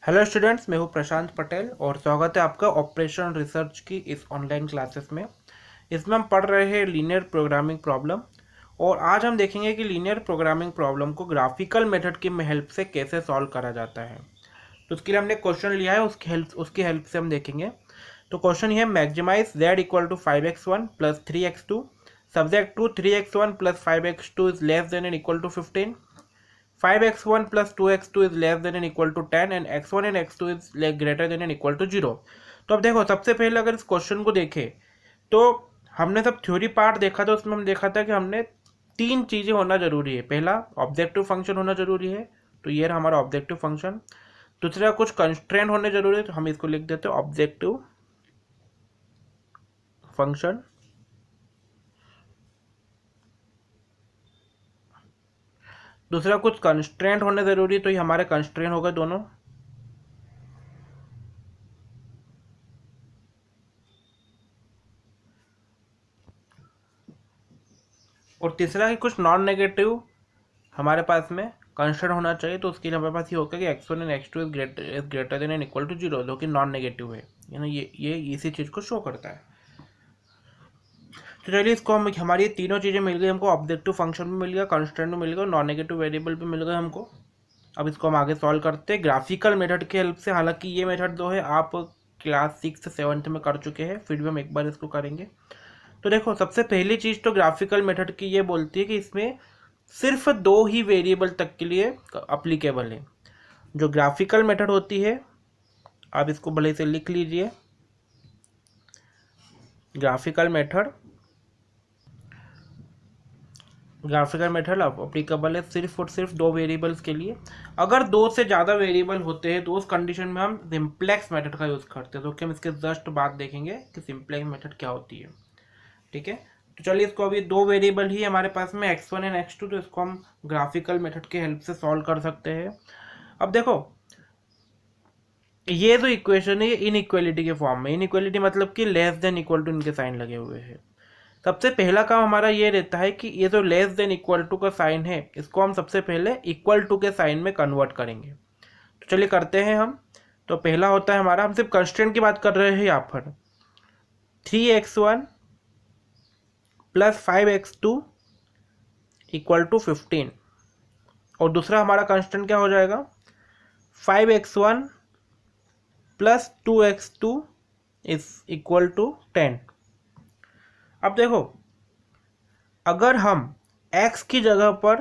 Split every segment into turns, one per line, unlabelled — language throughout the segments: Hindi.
हेलो स्टूडेंट्स, मैं हूं प्रशांत पटेल और स्वागत है आपका ऑपरेशन रिसर्च की इस ऑनलाइन क्लासेस में। इसमें हम पढ़ रहे हैं लीनियर प्रोग्रामिंग प्रॉब्लम और आज हम देखेंगे कि लीनियर प्रोग्रामिंग प्रॉब्लम को ग्राफिकल मेथड की हेल्प से कैसे सॉल्व करा जाता है। तो उसके लिए हमने क्वेश्चन लिया है, उसकी हेल्प से हम देखेंगे। तो क्वेश्चन ये है, maximize z equal to 5x1 plus 3x2 subject to 3x1 plus 5x2 is less than and equal to 15। 5x1 plus 2x2 is less than and equal to 10 and x1 and x2 is greater than and equal to 0। तो अब देखो, सबसे पहले अगर इस क्वेश्चन को देखें तो हमने सब थ्योरी पार्ट देखा था, उसमें हम देखा था कि हमने तीन चीज़ें होना जरूरी है। पहला, ऑब्जेक्टिव फंक्शन होना जरूरी है, तो ये रहा हमारा ऑब्जेक्टिव फंक्शन। दूसरा, कुछ कंस्ट्रेंट होने जरूरी है, तो हम इसको लिख देते हैं ऑब्जेक्टिव फंक्शन। दूसरा, कुछ कंस्ट्रेंट होने जरूरी है, तो ये हमारे कंस्ट्रेंट हो गए दोनों। और तीसरा कि कुछ नॉन नेगेटिव हमारे पास में कंस्टेंट होना चाहिए, तो उसके लिए हमारे पास ये होगा कि x1 and x2 is greater than and equal to 0, जो कि नॉन नेगेटिव है। ना ये इसी चीज़ को शो करता है। तो चलिए, इसको हम हमारी तीनों चीज़ें मिल गई हमको। ऑब्जेक्टिव फंक्शन भी मिल गया, कंस्टेंट भी मिल गया, नॉन नेगेटिव वेरिएबल भी मिल गए हमको। अब इसको हम आगे सॉल्व करते हैं ग्राफिकल मेथड की हेल्प से। हालांकि ये मेथड जो है आप क्लास 6-7 में कर चुके हैं, फिर भी हम एक बार इसको करेंगे। तो देखो, सबसे पहली चीज़ तो ग्राफिकल मेथड की ये बोलती है कि इसमें सिर्फ दो ही वेरिएबल तक के लिए अप्लीकेबल है। जो ग्राफिकल मेथड होती है, आप इसको भले से लिख लीजिए, ग्राफिकल मेथड अप्लीकेबल है सिर्फ और सिर्फ दो वेरिएबल्स के लिए। अगर दो से ज़्यादा वेरिएबल होते हैं तो उस कंडीशन में हम सिंप्लेक्स मेथड का यूज़ करते हैं। तो कि हम इसके जस्ट बाद देखेंगे कि सिंप्लेक्स मेथड क्या होती है। ठीक है, तो चलिए, इसको अभी दो वेरिएबल ही हमारे पास में x1 एंड x2, तो इसको हम ग्राफिकल मेथड के हेल्प से सॉल्व कर सकते हैं। अब देखो, ये जो इक्वेशन है ये इनइक्वालिटी के फॉर्म में। इनइक्वालिटी मतलब कि लेस देन इक्वल टू इनके साइन लगे हुए हैं। सबसे पहला काम हमारा ये रहता है कि ये जो लेस देन इक्वल टू का साइन है, इसको हम सबसे पहले इक्वल टू के साइन में कन्वर्ट करेंगे। तो चलिए करते हैं हम। तो पहला होता है हमारा, हम सिर्फ कंस्टेंट की बात कर रहे हैं यहाँ पर, 3x1 plus 5x2 equal to 15। और दूसरा हमारा कांस्टेंट क्या हो जाएगा, 5x1 plus 2x2 is equal to 10। अब देखो, अगर हम x की जगह पर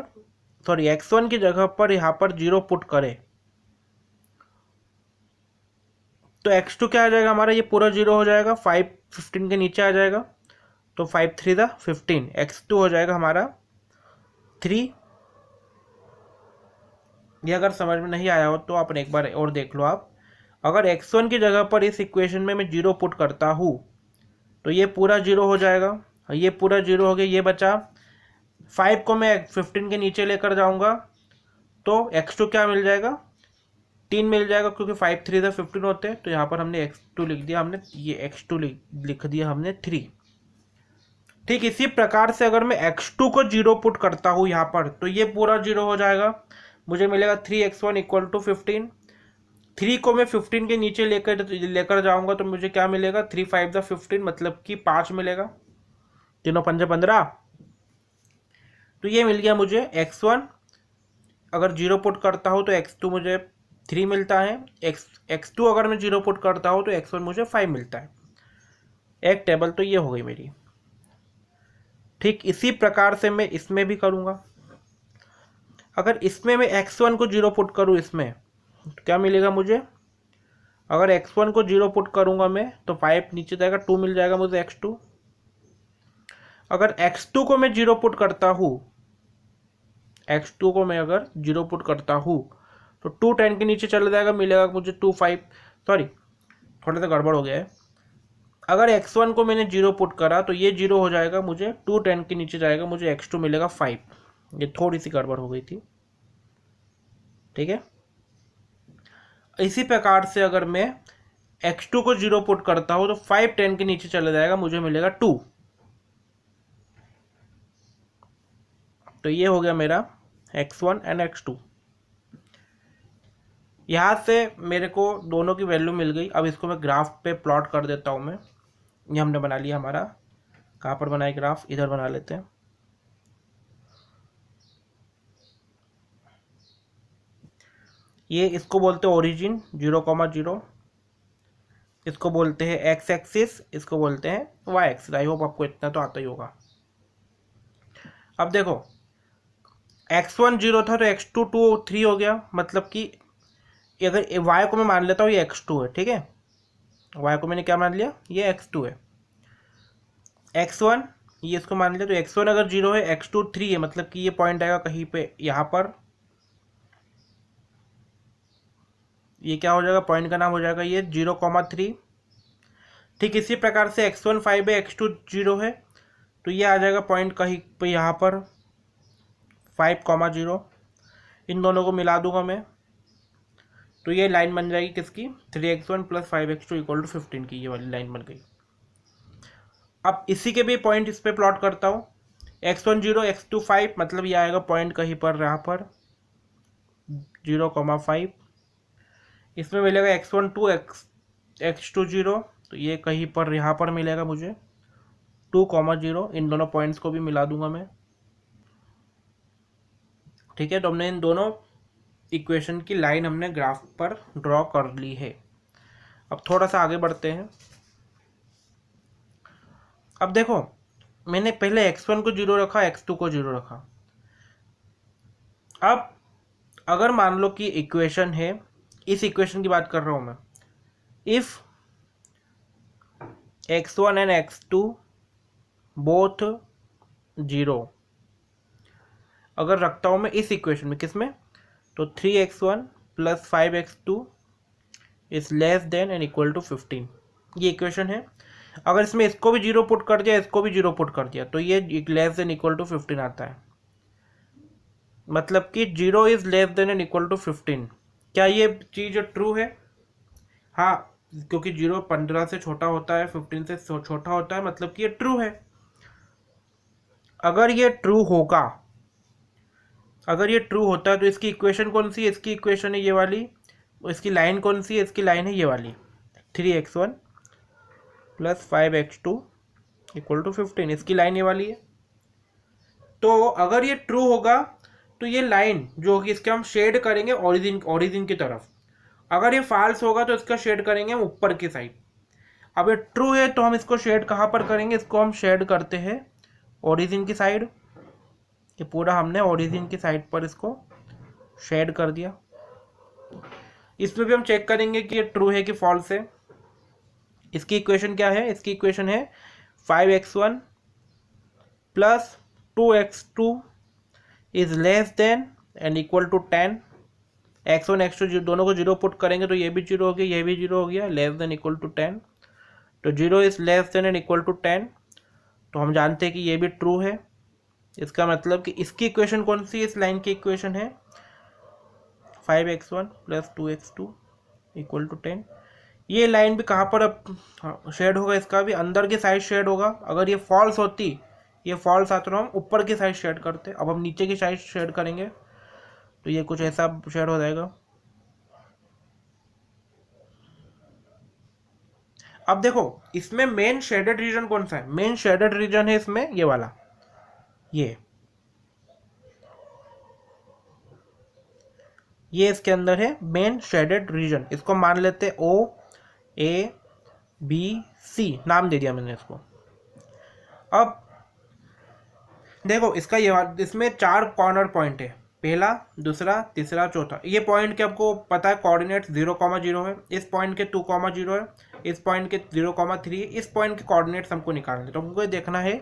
x1 की जगह पर यहाँ पर 0 पुट करें तो x2 क्या आ जाएगा हमारा, ये पूरा 0 हो जाएगा, 5 15 के नीचे आ जाएगा, तो 5 3 15, x2 हो जाएगा हमारा 3। ये अगर समझ में नहीं आया हो तो आप एक बार और देख लो। आप अगर x1 की जगह पर इस इक्वेशन में मैं 0 पुट करता हूँ तो ये पूरा 0 हो जाएगा, ये पूरा 0 हो गया, ये बचा 5 को मैं 15 के नीचे लेकर जाऊंगा तो x2 क्या मिल जाएगा, 3 मिल जाएगा, क्योंकि 5 3 15 होते हैं। तो यहाँ पर हमने x2 लिख दिया, हमने ये x2 लिख दिया हमने 3। ठीक इसी प्रकार से अगर मैं x2 को 0 पुट करता हूँ यहाँ पर तो ये पूरा 0 हो जाएगा, मुझे मिलेगा 3x1 इक्वल टू 15। 3 को मैं 15 के नीचे लेकर जाऊंगा तो मुझे क्या मिलेगा, 3 5 15, मतलब कि 5 मिलेगा, तीनों 5 15। तो ये मिल गया मुझे x1। अगर 0 पुट करता हूँ तो x2 मुझे 3 मिलता है, x2 अगर मैं 0 पुट करता हूँ तो x1 मुझे 5 मिलता है। एक टेबल तो ये हो गई मेरी। ठीक इसी प्रकार से मैं इसमें भी करूँगा। अगर इसमें मैं x1 को 0 पुट करूँ, इसमें तो क्या मिलेगा मुझे, अगर x1 को 0 पुट करूंगा मैं तो 5 नीचे जाएगा, 2 मिल जाएगा मुझे x2। अगर x2 को मैं 0 पुट करता हूँ, x2 को मैं अगर 0 पुट करता हूँ तो 2 10 के नीचे चला जाएगा, मिलेगा मुझे 2 5, सॉरी थोड़ा सा गड़बड़ हो गया है। अगर x1 को मैंने 0 पुट करा तो ये 0 हो जाएगा, मुझे 2 10 के नीचे जाएगा, मुझे x2 मिलेगा 5। ये थोड़ी सी गड़बड़ हो गई थी। ठीक है, इसी प्रकार से अगर मैं x2 को 0 पुट करता हूँ तो 5 10 के नीचे चला जाएगा, मुझे मिलेगा 2। तो ये हो गया मेरा x1 एंड x2। यहाँ से मेरे को दोनों की वैल्यू मिल गई। अब इसको मैं ग्राफ पे प्लॉट कर देता हूँ मैं। ये हमने बना लिया हमारा, कहाँ पर बनाए ग्राफ, इधर बना लेते हैं। ये इसको बोलते हैं ओरिजिन 0,0, इसको बोलते हैं एक्स एक्सिस, इसको बोलते हैं वाई एक्सिस। आई होप आपको इतना तो आता ही होगा। अब देखो x1 0 था तो x2 2 3 हो गया, मतलब कि अगर y को मैं मान लेता हूँ ये x2 है, ठीक है, y को मैंने क्या मान लिया, ये x2 है। x1 ये इसको मान लिया, तो x1 अगर 0 है, x2 3 है, मतलब कि ये पॉइंट आएगा कहीं पे यहाँ पर। ये क्या हो जाएगा, पॉइंट का नाम हो जाएगा ये 0,3। ठीक इसी प्रकार से x1 5 है, x2 0 है, तो ये आ जाएगा पॉइंट कहीं पे यहाँ पर 5,0। इन दोनों को मिला दूंगा मैं, तो ये लाइन बन जाएगी किसकी, 3x1 + 5x2 = 15 की, ये वाली लाइन बन गई। अब इसी के भी पॉइंट इस पे प्लॉट करता हूँ, x1 0 x2 5, मतलब ये आएगा पॉइंट कहीं पर यहाँ पर 0,5। इसमें मिलेगा x1 2 x2 0, तो ये कहीं पर यहाँ पर मिलेगा मुझे 2,0। इन दोनों पॉइंट्स को भी मिला दूंगा मैं, ठीक है। तो हमने इन दोनों इक्वेशन की लाइन हमने ग्राफ पर ड्रॉ कर ली है। अब थोड़ा सा आगे बढ़ते हैं। अब देखो मैंने पहले x1 को 0 रखा, x2 को 0 रखा। अब अगर मान लो कि इक्वेशन है, इस इक्वेशन की बात कर रहा हूं मैं, if x1 and x2 both 0 अगर रखता हूं मैं इस इक्वेशन में, किसमें, तो 3x1 + 5x2 is less than and equal to 15, ये इक्वेशन है। अगर इसमें इसको भी 0 पुट कर दिया, इसको भी 0 पुट कर दिया, तो ये लेस देन इक्वल टू 15 आता है। मतलब कि 0 is less than and equal to 15। क्या ये चीज़ ट्रू है? हाँ, क्योंकि 0 15 से छोटा होता है, 15 से छोटा होता है, मतलब कि ये ट्रू है। अगर ये ट्रू होगा, अगर ये ट्रू होता है, तो इसकी इक्वेशन कौन सी है, इसकी इक्वेशन है ये वाली। इसकी लाइन कौन सी है, इसकी लाइन है ये वाली, 3x1 + 5x2 = 15, इसकी लाइन ये वाली है। तो अगर ये ट्रू होगा तो ये लाइन जो होगी इसके हम शेड करेंगे ओरिजिन की तरफ। अगर ये फॉल्स होगा तो इसका शेड करेंगे हम ऊपर की साइड। अब ये ट्रू है तो हम इसको शेड कहाँ पर करेंगे, इसको हम शेड करते हैं ओरिजिन की साइड। ये पूरा हमने ओरिजिन की साइड पर इसको शेड कर दिया। इसमें भी हम चेक करेंगे कि ये ट्रू है कि फॉल्स है। इसकी इक्वेशन क्या है, इसकी इक्वेशन है 5x1 + 2x2 is less than and equal to 10। x1 x2 दोनों को 0 पुट करेंगे तो ये भी 0 हो गया, ये भी 0 हो गया, लेस देन इक्वल टू 10। तो 0 is less than and equal to 10, तो हम जानते हैं कि ये भी ट्रू है। इसका मतलब कि इसकी इक्वेशन कौन सी, इस लाइन की इक्वेशन है 5x1 + 2x2 = 10। ये लाइन भी कहाँ पर अब शेड होगा, इसका भी अंदर की साइड शेड होगा। अगर ये फॉल्स होती, ये फॉल्स आता तो हम ऊपर की साइड शेड करते। अब हम नीचे की साइड शेड करेंगे तो ये कुछ ऐसा शेड हो जाएगा। अब देखो इसमें मेन शेडेड रीजन कौन सा है, मेन शेडेड रीजन है इसमें ये वाला, ये इसके अंदर है मेन शेडेड रीजन। इसको मान लेते OABC, नाम दे दिया मैंने इसको। अब देखो इसका इसमें 4 कॉर्नर पॉइंट है, पहला, दूसरा, तीसरा, चौथा। ये पॉइंट के आपको पता है कोऑर्डिनेट 0,0 है, इस पॉइंट के 2,0 है, इस पॉइंट के 0,3 है। इस पॉइंट के कोऑर्डिनेट्स हमको निकालने, तो हमको ये देखना है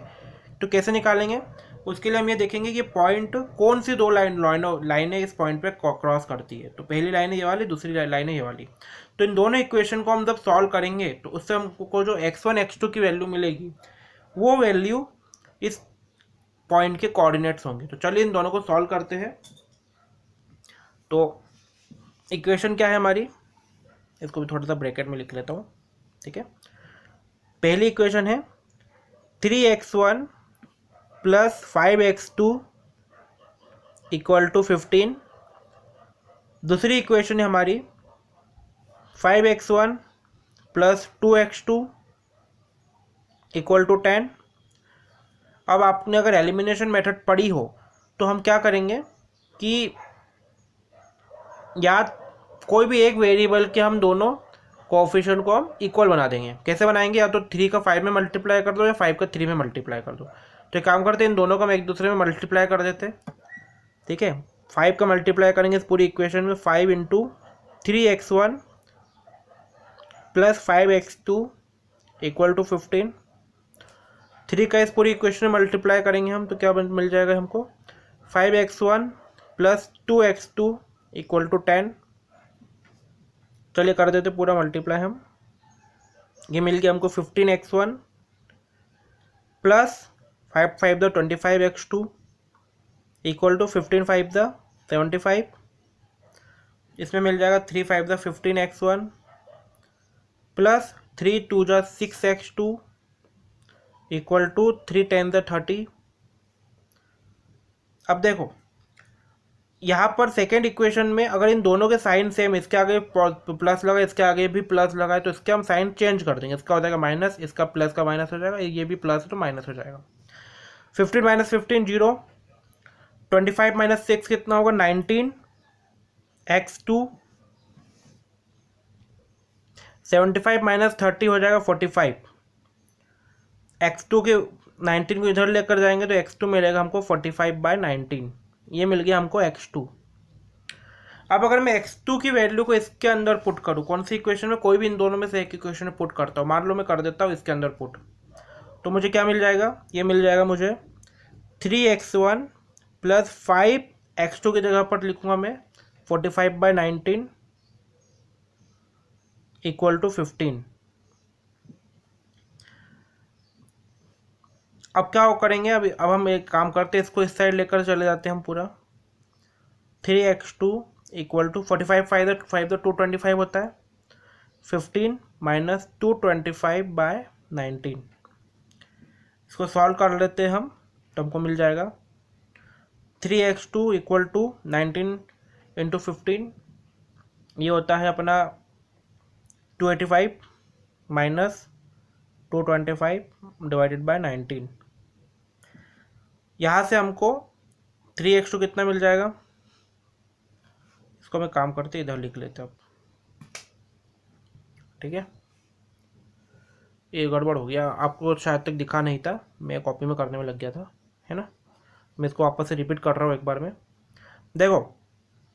तो कैसे निकालेंगे। उसके लिए हम ये देखेंगे कि पॉइंट कौन सी 2 लाइनें इस पॉइंट पे क्रॉस करती है। तो पहली लाइन है ये वाली, दूसरी लाइन है ये वाली। तो इन दोनों इक्वेशन को हम जब सॉल्व करेंगे तो उससे हमको जो x1 x2 की वैल्यू मिलेगी, वो वैल्यू इस पॉइंट के कोऑर्डिनेट्स होंगे। तो चलिए इन दोनों को सॉल्व करते हैं। तो इक्वेशन क्या है हमारी, इसको भी थोड़ा सा ब्रैकेट में लिख लेता हूँ, ठीक है। पहली इक्वेशन है 3x1 + 5x2 = 15। दूसरी इक्वेशन है हमारी 5x1 plus 2x2 equal to 10। अब आपने अगर एलिमिनेशन मेथड पढ़ी हो तो हम क्या करेंगे कि या कोई भी एक वेरिएबल के हम दोनों कोएफिशिएंट को हम इक्वल बना देंगे। कैसे बनाएंगे, या तो 3 का 5 में मल्टीप्लाई कर दो या 5 का 3 में मल्टीप्लाई कर दो। तो एक काम करते हैं, इन दोनों को हम एक दूसरे में मल्टीप्लाई कर देते हैं। ठीक है, 5 का मल्टीप्लाई करेंगे इस पूरी इक्वेशन में, 5 into 3x1 plus 5x2 equal to 15। 3 का इस पूरी इक्वेशन में मल्टीप्लाई करेंगे हम तो क्या मिल जाएगा हमको, 5x1 plus 2x2 equal to 10। चलिए कर देते पूरा मल्टीप्लाई हम। ये मिल गया हमको 15x1 प्लस 5 5 द 25x2 इक्वल टू 15 5 द 75। इसमें मिल जाएगा 3 5 द 15x1 प्लस 3 2 द 6x2 इक्वल टू 3 10 द 30। अब देखो यहाँ पर सेकेंड इक्वेशन में अगर इन दोनों के साइन सेम, इसके आगे प्लस लगा इसके आगे भी प्लस लगा है, तो इसके हम साइन चेंज कर देंगे। इसका हो जाएगा माइनस, इसका प्लस का माइनस हो जाएगा, ये भी प्लस है तो माइनस हो जाएगा। 15 माइनस 15 0, 25 माइनस 6 कितना होगा 19, x2, 75 माइनस 30 हो जाएगा 45, x2 के 19 को इधर लेकर जाएंगे तो x2 मिलेगा हमको 45/19। ये मिल गया हमको x2। अब अगर मैं x2 की वैल्यू को इसके अंदर पुट करूँ, कौन सी इक्वेशन में, कोई भी इन दोनों में से एक इक्वेशन में पुट करता हूँ, मान लो मैं कर देता हूँ इसके अंदर पुट, तो मुझे क्या मिल जाएगा, ये मिल जाएगा मुझे 3x1 प्लस 5x2 की जगह पर लिखूंगा मैं 45/19 इक्वल टू 15। अब क्या करेंगे, अब हम एक काम करते हैं, इसको इस साइड लेकर चले जाते हैं हम पूरा। 3x2 इक्वल टू 45 5 तो 225 होता है, 15 माइनस 225/19। इसको सॉल्व कर लेते हैं हम तो हमको मिल जाएगा 3x2 इक्वल टू 19 इंटू 15, ये होता है अपना 285 माइनस 225 डिवाइडेड बाय 19। यहाँ से हमको 3x2 कितना मिल जाएगा, इसको मैं काम करते इधर लिख लेते अब। ठीक है, ये गड़बड़ हो गया, आपको शायद तक दिखा नहीं था, मैं कॉपी में करने में लग गया था, है ना। मैं इसको वापस से रिपीट कर रहा हूँ एक बार में। देखो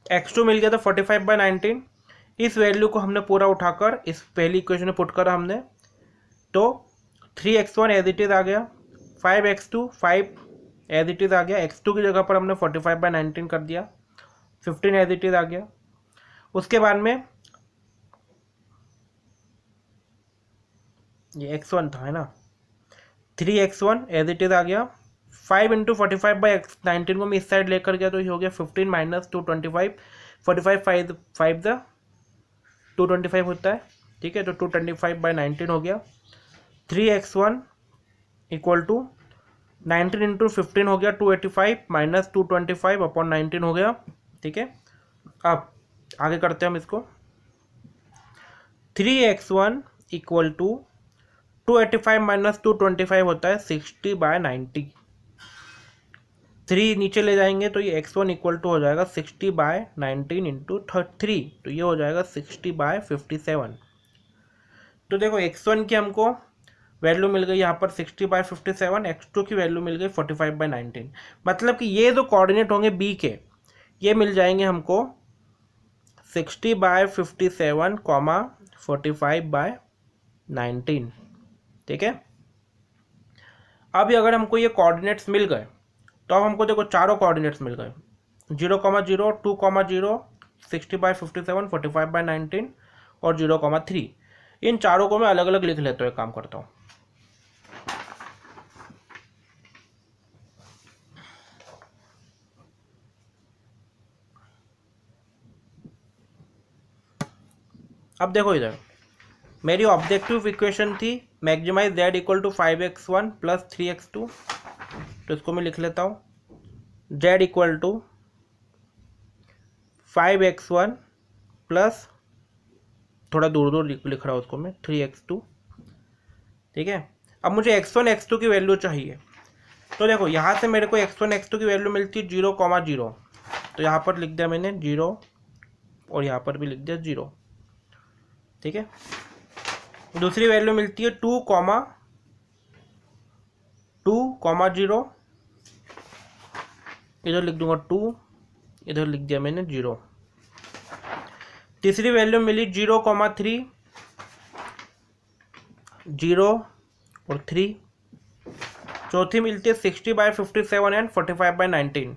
x2 मिल गया था 45/19, इस वैल्यू को हमने पूरा उठाकर इस पहली इक्वेशन में पुट करा हमने, तो 3x1 एज इट इज आ गया, 5x2 5 एज इट इज आ गया, x2 की जगह पर हमने 45/19 कर दिया, 15 एज इट इज आ गया। उसके बाद में ये x1 था, है ना, 3x1 एज इट इज आ गया, 5 इंटू 45/19 को मैं इस साइड लेकर गया तो ये हो गया 15 माइनस 225, 45 5 द 225 होता है। ठीक है, तो 225/19 हो गया। 3x1 इक्वल टू 19 इंटू 15 हो गया 285 माइनस 225/19 हो गया। ठीक है, अब आगे करते हैं हम इसको। 3x1 इक्वल टू 285 माइनस 225 होता है 60/90। 3 नीचे ले जाएंगे तो ये x1 इक्वल टू हो जाएगा 60/19 इंटू 3, तो ये हो जाएगा 60/57। तो देखो x1 की हमको वैल्यू मिल गई यहाँ पर 60/57, x2 की वैल्यू मिल गई 45/19। मतलब कि ये जो कोऑर्डिनेट होंगे b के, ये मिल जाएंगे हमको 60/57, 45/19। ठीक है, अब अगर हमको ये कोऑर्डिनेट्स मिल गए तो अब हमको देखो चारों कोऑर्डिनेट्स मिल गए, 0,0, 2,0, 60/57, 45/19 और 0,3। इन चारों को मैं अलग अलग लिख लेता हूँ, एक काम करता हूँ। अब देखो इधर मेरी ऑब्जेक्टिव इक्वेशन थी maximize z equal to 5x1 plus 3x2, तो इसको मैं लिख लेता हूँ z equal to 5x1 plus थोड़ा दूर दूर लिख रहा हूँ उसको मैं, 3x2। ठीक है, अब मुझे x1 x2 की वैल्यू चाहिए। तो देखो यहाँ से मेरे को x1 x2 की वैल्यू मिलती है 0,0, तो यहाँ पर लिख दिया मैंने 0 और यहाँ पर भी लिख दिया 0। ठीक है, दूसरी वैल्यू मिलती है 2,0, इधर लिख दूंगा 2, इधर लिख दिया मैंने 0। तीसरी वैल्यू मिली 0,3, 0 और 3। चौथी मिलती है 60/57 एंड 45/19।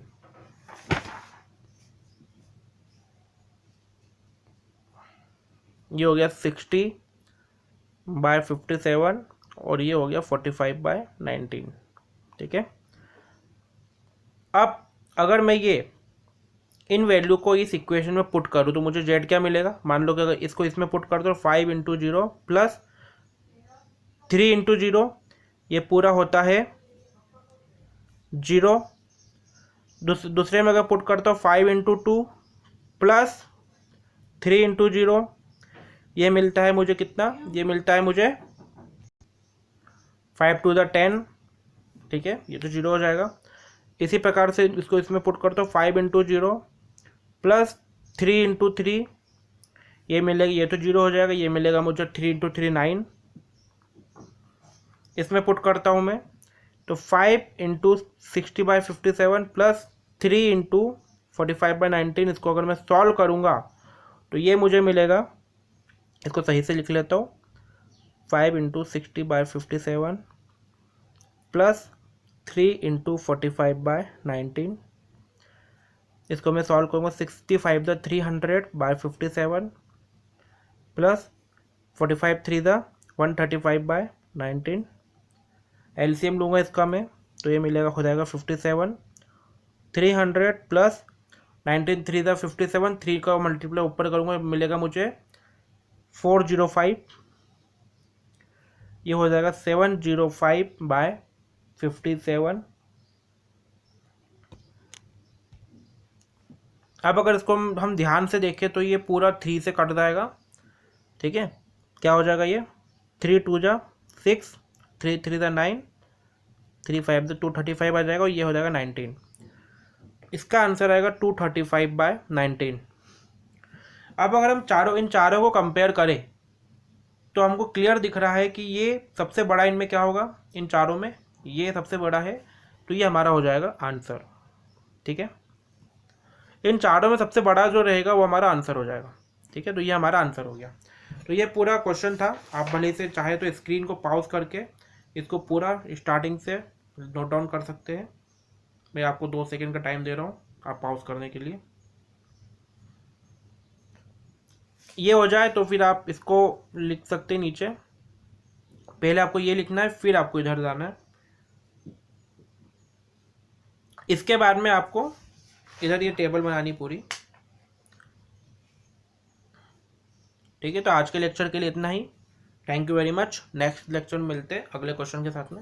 ये हो गया 60/57 और ये हो गया 45/19। ठीक है, अब अगर मैं ये इन वैल्यू को इस इक्वेशन में पुट करूँ तो मुझे z क्या मिलेगा। मान लो कि अगर इसको इसमें पुट कर दो 5 × 0 प्लस 3 × 0, ये पूरा होता है 0। दूसरे में अगर पुट करता हूँ 5 × 2 प्लस 3 × 0, ये मिलता है मुझे कितना, ये मिलता है मुझे 5 × 10। ठीक है, ये तो 0 हो जाएगा। इसी प्रकार से इसको इसमें पुट करता हूँ 5 × 0 प्लस 3 × 3, ये मिलेगा, ये तो 0 हो जाएगा, ये मिलेगा मुझे 3 × 3 9। इसमें पुट करता हूँ मैं तो 5 × 60/57 प्लस 3 × 45/19, इसको अगर मैं सॉल्व करूँगा तो ये मुझे मिलेगा, इसको सही से लिख लेता हूँ, 5 × 60/57 प्लस 3 × 45/19, इसको मैं सॉल्व करूँगा 65 300/57 प्लस 45 3 135/19। एलसीएम लूँगा इसका मैं तो ये मिलेगा, हो जाएगा 57। 300 प्लस 19 3 57, 3 का मल्टीप्लाई ऊपर करूँगा मिलेगा मुझे 405, ये हो जाएगा 705/57। अब अगर इसको हम ध्यान से देखें तो ये पूरा 3 से कट जाएगा। ठीक है, क्या हो जाएगा, ये 3 2 जा 6, 3 3 जा 9, 3 5 235 आ जाएगा और ये हो जाएगा 19। इसका आंसर आएगा 235/19। अब अगर हम इन चारों को कंपेयर करें तो हमको क्लियर दिख रहा है कि ये सबसे बड़ा इनमें क्या होगा, इन चारों में ये सबसे बड़ा है, तो ये हमारा हो जाएगा आंसर। ठीक है, इन चारों में सबसे बड़ा जो रहेगा वो हमारा आंसर हो जाएगा। ठीक है, तो ये हमारा आंसर हो गया। तो ये पूरा क्वेश्चन था। आप भले से चाहे तो स्क्रीन को पॉज करके इसको पूरा स्टार्टिंग से नोट डाउन कर सकते हैं। मैं आपको 2 सेकंड का टाइम दे रहा हूँ आप पॉज करने के लिए। ये हो जाए तो फिर आप इसको लिख सकते हैं नीचे। पहले आपको ये लिखना है, फिर आपको इधर जाना है। इसके बाद में आपको इधर ये टेबल बनानी पूरी। ठीक है, तो आज के लेक्चर के लिए इतना ही। Thank you very much. Next lecture में मिलते हैं अगले क्वेश्चन के साथ में।